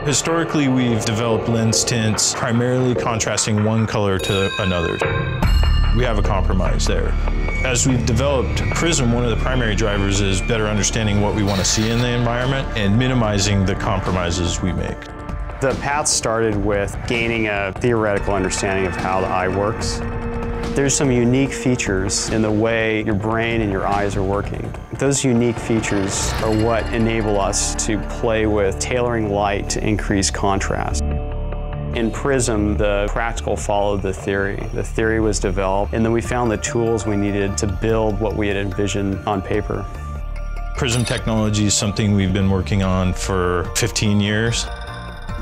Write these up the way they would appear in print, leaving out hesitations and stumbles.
Historically, we've developed lens tints primarily contrasting one color to another. We have a compromise there. As we've developed Prizm, one of the primary drivers is better understanding what we want to see in the environment and minimizing the compromises we make. The path started with gaining a theoretical understanding of how the eye works. There's some unique features in the way your brain and your eyes are working. Those unique features are what enable us to play with tailoring light to increase contrast. In Prizm, the practical followed the theory. The theory was developed, and then we found the tools we needed to build what we had envisioned on paper. Prizm technology is something we've been working on for 15 years.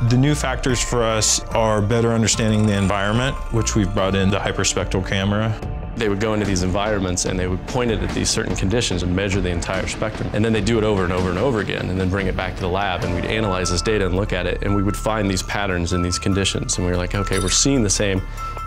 The new factors for us are better understanding the environment, which we've brought in the hyperspectral camera. They would go into these environments and they would point it at these certain conditions and measure the entire spectrum. And then they do it over and over and over again and then bring it back to the lab and we'd analyze this data and look at it and we would find these patterns in these conditions. And we were like, okay, we're seeing the same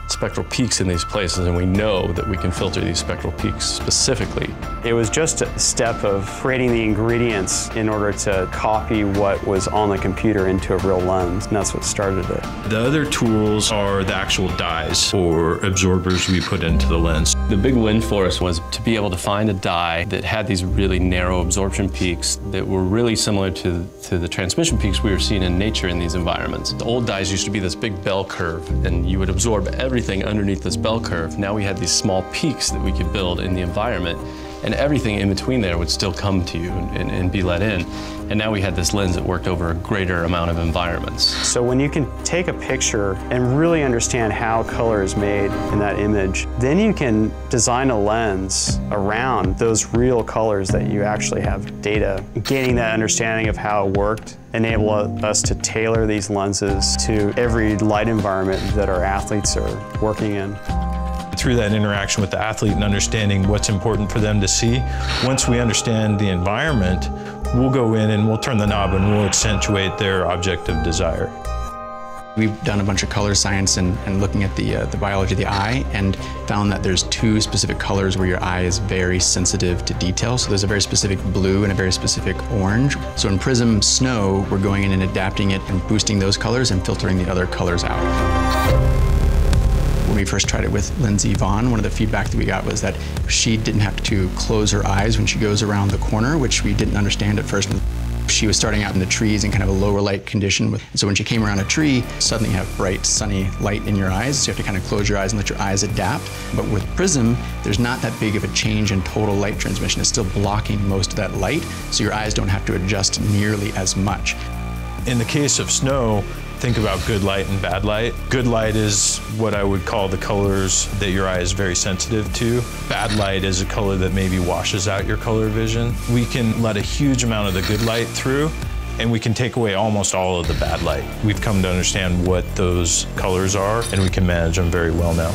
spectral peaks in these places and we know that we can filter these spectral peaks specifically. It was just a step of creating the ingredients in order to copy what was on the computer into a real lens, and that's what started it. The other tools are the actual dyes or absorbers we put into the lens. The big win for us was to be able to find a dye that had these really narrow absorption peaks that were really similar to the transmission peaks we were seeing in nature in these environments. The old dyes used to be this big bell curve and you would absorb everything underneath this bell curve. Now we had these small peaks that we could build in the environment and everything in between there would still come to you and be let in. And now we had this lens that worked over a greater amount of environments. So when you can take a picture and really understand how color is made in that image, then you can design a lens around those real colors that you actually have data. Gaining that understanding of how it worked enabled us to tailor these lenses to every light environment that our athletes are working in. Through that interaction with the athlete and understanding what's important for them to see, once we understand the environment, we'll go in and we'll turn the knob and we'll accentuate their object of desire. We've done a bunch of color science and looking at the biology of the eye and found that there's two specific colors where your eye is very sensitive to detail. So there's a very specific blue and a very specific orange. So in Prizm Snow, we're going in and adapting it and boosting those colors and filtering the other colors out. When we first tried it with Lindsay Vaughn, one of the feedback that we got was that she didn't have to close her eyes when she goes around the corner, which we didn't understand at first. She was starting out in the trees in kind of a lower light condition. And so when she came around a tree, suddenly you have bright, sunny light in your eyes. So you have to kind of close your eyes and let your eyes adapt. But with Prizm, there's not that big of a change in total light transmission. It's still blocking most of that light, so your eyes don't have to adjust nearly as much. In the case of snow, think about good light and bad light. Good light is what I would call the colors that your eye is very sensitive to. Bad light is a color that maybe washes out your color vision. We can let a huge amount of the good light through and we can take away almost all of the bad light. We've come to understand what those colors are and we can manage them very well now.